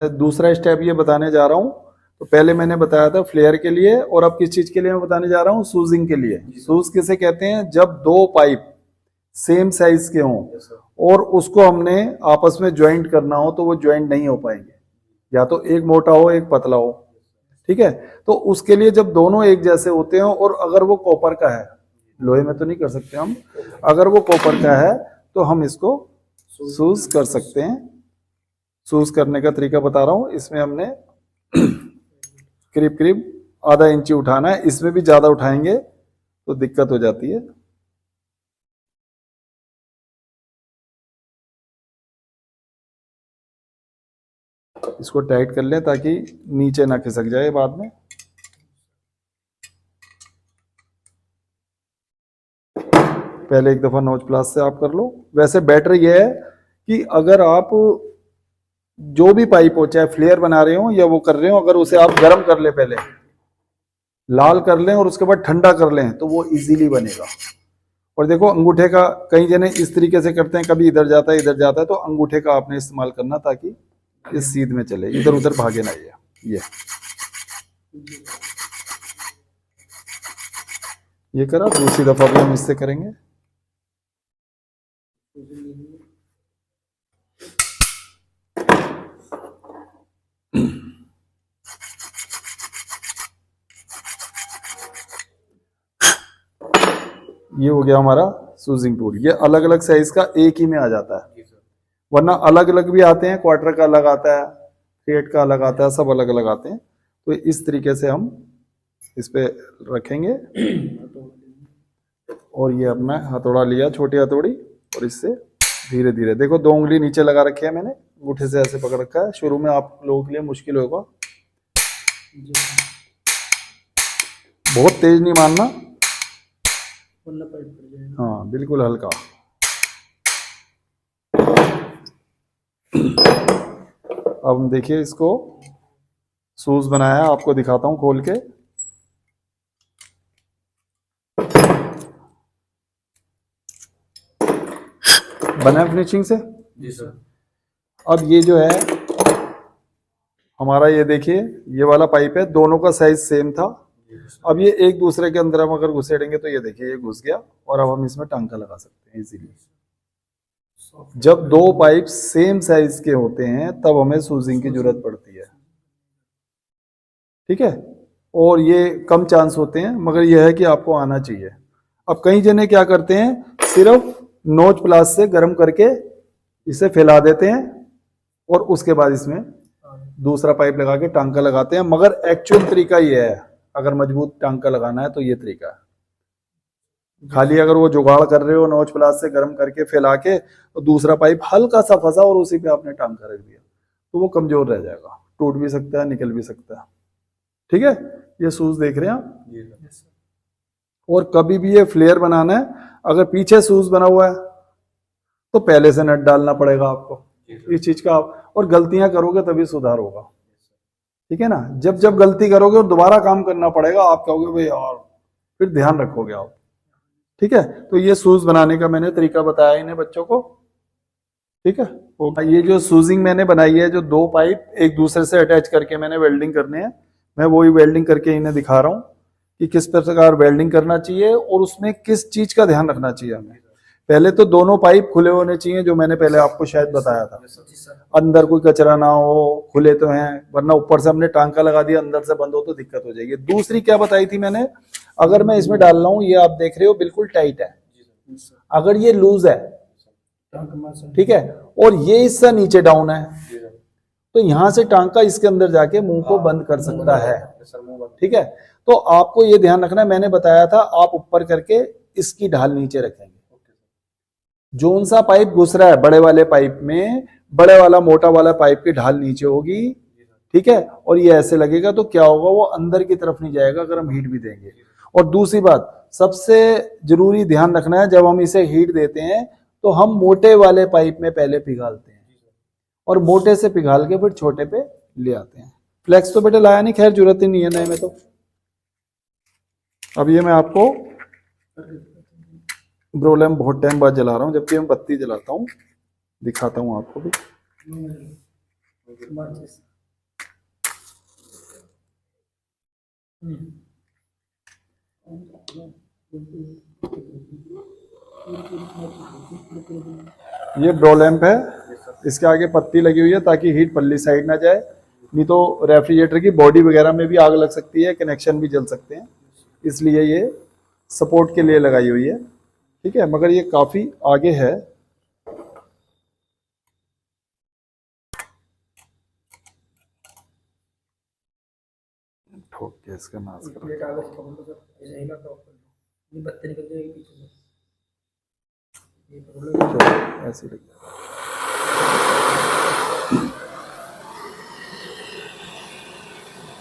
दूसरा स्टेप ये बताने जा रहा हूँ। तो पहले मैंने बताया था फ्लेयर के लिए, और अब किस चीज के लिए मैं बताने जा रहा हूँ? शूजिंग के लिए। शूज किसे कहते हैं? जब दो पाइप सेम साइज के हों और उसको हमने आपस में ज्वाइंट करना हो तो वो ज्वाइंट नहीं हो पाएंगे, या तो एक मोटा हो एक पतला हो, ठीक है। तो उसके लिए जब दोनों एक जैसे होते हैं, और अगर वो कॉपर का है, लोहे में तो नहीं कर सकते हम, अगर वो कॉपर का है तो हम इसको शूज कर सकते हैं। शूज करने का तरीका बता रहा हूं। इसमें हमने करीब करीब आधा इंची उठाना है, इसमें भी ज्यादा उठाएंगे तो दिक्कत हो जाती है। इसको टाइट कर लें ताकि नीचे ना खिसक जाए बाद में। पहले एक दफा नोच प्लास से आप कर लो। वैसे बेटर यह है कि अगर आप जो भी पाइप हो, चाहे फ्लेयर बना रहे हो या वो कर रहे हो, अगर उसे आप गर्म कर ले, पहले लाल कर लें और उसके बाद ठंडा कर लें, तो वो इजीली बनेगा। और देखो अंगूठे का, कई जने इस तरीके से करते हैं, कभी इधर जाता है इधर जाता है, तो अंगूठे का आपने इस्तेमाल करना ताकि इस सीध में चले, इधर उधर भागे ना। ये करा, दूसरी दफा भी हम इससे करेंगे। ये हो गया हमारा सूजिंग टूल। ये अलग अलग साइज का एक ही में आ जाता है, वरना अलग अलग भी आते हैं, क्वार्टर का अलग आता है, थ्रेड का अलग आता है, सब अलग अलग आते हैं। तो इस तरीके से हम इस पे रखेंगे, और ये अपना हथौड़ा लिया, छोटी हथौड़ी, और इससे धीरे धीरे, देखो 2 उंगली नीचे लगा रखी है मैंने, अंगूठे से ऐसे पकड़ रखा है। शुरू में आप लोगों के लिए मुश्किल होगा, बहुत तेज नहीं मारना, हाँ बिल्कुल हल्का। अब हम देखिए इसको शूज बनाया, आपको दिखाता हूं खोल के। बना फिनिशिंग से? जी सर। अब ये जो है हमारा, ये देखिए ये वाला पाइप है, दोनों का साइज सेम था। अब ये एक दूसरे के अंदर हम अगर घुसेड़ेंगे तो ये देखिए ये घुस गया, और अब हम इसमें टांका लगा सकते हैं इजीली। जब दो पाइप सेम साइज के होते हैं तब हमें सूजिंग की जरूरत पड़ती है, ठीक है। और ये कम चांस होते हैं, मगर यह है कि आपको आना चाहिए। अब कई जने क्या करते हैं, सिर्फ नोच प्लास से गर्म करके इसे फैला देते हैं और उसके बाद इसमें दूसरा पाइप लगा के टांका लगाते हैं, मगर एक्चुअल तरीका ये है, अगर मजबूत टांका लगाना है तो ये तरीका है। खाली अगर वो जुगाड़ कर रहे हो नोच प्लास से गर्म करके फैला के, और दूसरा पाइप हल्का सा फंसा और उसी पे आपने टांका रख दिया, तो वो कमजोर रह जाएगा, टूट भी सकता है, निकल भी सकता है, ठीक है। ये शूज देख रहे हैं आप। और कभी भी ये फ्लेयर बनाना है, अगर पीछे शूज बना हुआ है तो पहले से नट डालना पड़ेगा आपको इस चीज का। और गलतियां करोगे तभी सुधार होगा, ठीक है ना। जब जब गलती करोगे और दोबारा काम करना पड़ेगा, आप कहोगे भाई यार, फिर ध्यान रखोगे आप, ठीक है। तो ये शूज बनाने का मैंने तरीका बताया इन्हें बच्चों को, ठीक है। ये जो शूजिंग मैंने बनाई है, जो दो पाइप एक दूसरे से अटैच करके मैंने वेल्डिंग करने हैं, मैं वही वेल्डिंग करके इन्हें दिखा रहा हूं कि किस प्रकार वेल्डिंग करना चाहिए और उसमें किस चीज का ध्यान रखना चाहिए हमें। पहले तो दोनों पाइप खुले होने चाहिए, जो मैंने पहले आपको शायद बताया था, अंदर कोई कचरा ना हो, खुले तो हैं, वरना ऊपर से हमने टांका लगा दिया अंदर से बंद हो तो दिक्कत हो जाएगी। दूसरी क्या बताई थी मैंने, अगर मैं इसमें डाल रहा हूं, ये आप देख रहे हो बिल्कुल टाइट है, अगर ये लूज है, ठीक है, और ये हिस्सा नीचे डाउन है, तो यहां से टांका इसके अंदर जाके मुंह को बंद कर सकता है, ठीक है। तो आपको ये ध्यान रखना है, मैंने बताया था आप ऊपर करके इसकी ढाल नीचे रखेंगे। जोन सा पाइप घुस रहा है बड़े वाले पाइप में, बड़े वाला मोटा वाला पाइप की ढाल नीचे होगी, ठीक है। और ये ऐसे लगेगा तो क्या होगा, वो अंदर की तरफ नहीं जाएगा अगर हम हीट भी देंगे। और दूसरी बात सबसे जरूरी ध्यान रखना है, जब हम इसे हीट देते हैं तो हम मोटे वाले पाइप में पहले पिघालते हैं, और मोटे से पिघाल के फिर छोटे पे ले आते हैं। फ्लेक्स तो बेटे लाया नहीं, खैर जरूरत ही नहीं है नए में तो। अब ये मैं आपको ब्रोलैम बहुत टाइम बाद जला रहा हूँ, जबकि मैं बत्ती जलाता हूँ, दिखाता हूँ आपको भी। ये ब्रो लैंप है, इसके आगे पत्ती लगी हुई है ताकि हीट पल्ली साइड ना जाए, नहीं तो रेफ्रिजरेटर की बॉडी वगैरह में भी आग लग सकती है, कनेक्शन भी जल सकते हैं, इसलिए ये सपोर्ट के लिए लगाई हुई है। ठीक है, मगर ये काफ़ी आगे है। ठोक के इसका नाश कर, ऐसे लग,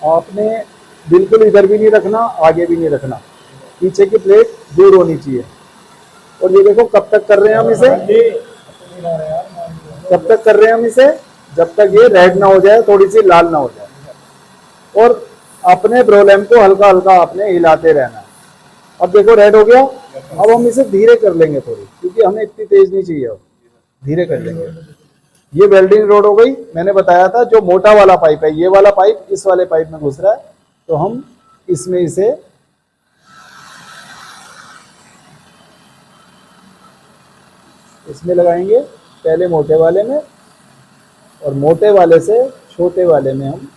आपने बिल्कुल इधर भी नहीं रखना, आगे भी नहीं रखना, पीछे की प्लेट दूर होनी चाहिए। और ये देखो कब तक कर रहे हैं हम इसे, कब तक कर रहे हैं हम इसे, जब तक ये रेड ना हो जाए, थोड़ी सी लाल ना हो जाए। और अपने ब्रो लैंप को हल्का हल्का आपने हिलाते रहना है। अब देखो रेड हो गया, अब हम इसे धीरे कर लेंगे थोड़ी, क्योंकि हमें इतनी तेज नहीं चाहिए, अब धीरे कर लेंगे। ये वेल्डिंग रोड हो गई, मैंने बताया था जो मोटा वाला पाइप है, ये वाला पाइप इस वाले पाइप में घुस रहा है, तो हम इसमें इसे इसमें लगाएंगे, पहले मोटे वाले में, और मोटे वाले से छोटे वाले में हम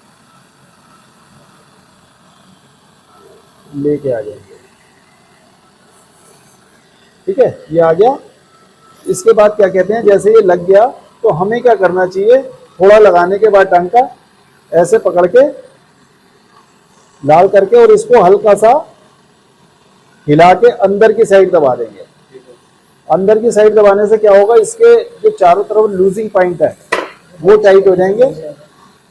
लेके आ जाएंगे। ठीक है, ये आ गया। इसके बाद क्या कहते हैं, जैसे ये लग गया तो हमें क्या करना चाहिए, थोड़ा लगाने के बाद टांका ऐसे पकड़ के लाल करके, और इसको हल्का सा हिला के अंदर की साइड दबा देंगे। अंदर की साइड दबाने से क्या होगा, इसके जो चारों तरफ लूजिंग पॉइंट है वो टाइट हो जाएंगे,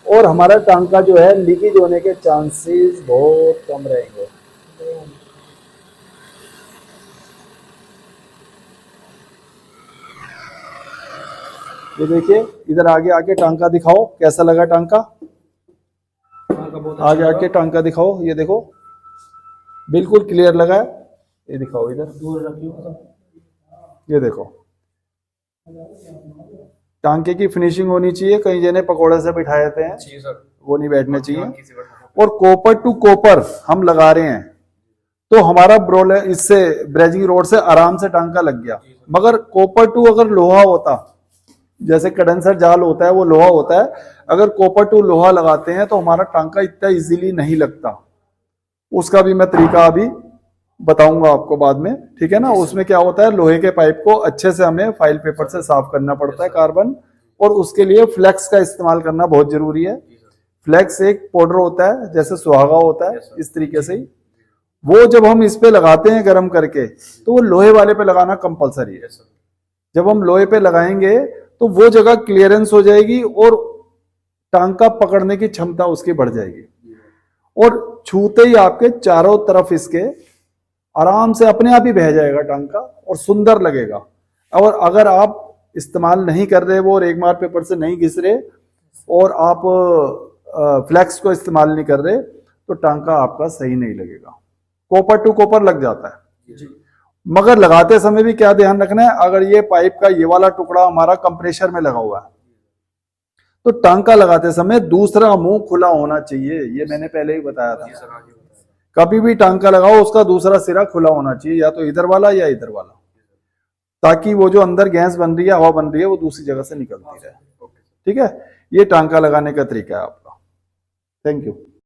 और हमारा टांका जो है लीकेज होने के चांसेस बहुत कम रहेंगे। ये देखिए, इधर आगे आके टांका दिखाओ, कैसा लगा टांका, आगे आके टांका दिखाओ, ये देखो बिल्कुल क्लियर लगा है। ये दिखाओ इधर, ये देखो टांके की फिनिशिंग होनी चाहिए, कहीं जने पकोड़े से बिठाए थे वो नहीं बैठने चाहिए। और कॉपर टू कॉपर हम लगा रहे हैं, तो हमारा ब्रोल इससे ब्रेजिंग रोड से आराम से टांका लग गया। मगर कॉपर टू अगर लोहा होता, जैसे कंडेंसर जाल होता है वो लोहा होता है, अगर कॉपर टू लोहा लगाते हैं तो हमारा टांका इतना इजीली नहीं लगता। उसका भी मैं तरीका अभी बताऊंगा आपको बाद में, ठीक है ना। उसमें क्या होता है, लोहे के पाइप को अच्छे से हमें फाइल पेपर से साफ करना पड़ता है, कार्बन, और उसके लिए फ्लेक्स का इस्तेमाल करना बहुत जरूरी है। फ्लेक्स एक पाउडर होता है, जैसे सुहागा होता है, इस तरीके से ही वो जब हम इस पे लगाते हैं गर्म करके, तो वो लोहे वाले पे लगाना कंपलसरी है। जब हम लोहे पे लगाएंगे तो वो जगह क्लियरेंस हो जाएगी और टांका पकड़ने की क्षमता उसकी बढ़ जाएगी, और छूते ही आपके चारों तरफ इसके आराम से अपने आप ही बह जाएगा टांका, और सुंदर लगेगा। और अगर आप इस्तेमाल नहीं कर रहे वो, और एक मार पेपर से नहीं घिस रहे, और आप फ्लेक्स को इस्तेमाल नहीं कर रहे, तो टांका आपका सही नहीं लगेगा। कॉपर टू कॉपर लग जाता है, मगर लगाते समय भी क्या ध्यान रखना है, अगर ये पाइप का ये वाला टुकड़ा हमारा कंप्रेसर में लगा हुआ है, तो टांका लगाते समय दूसरा मुंह खुला होना चाहिए। ये मैंने पहले ही बताया था, कभी भी टांका लगाओ उसका दूसरा सिरा खुला होना चाहिए, या तो इधर वाला या इधर वाला, ताकि वो जो अंदर गैस बन रही है, हवा बन रही है, वो दूसरी जगह से निकलती रहे। ठीक है, ये टांका लगाने का तरीका है आपका। Thank you.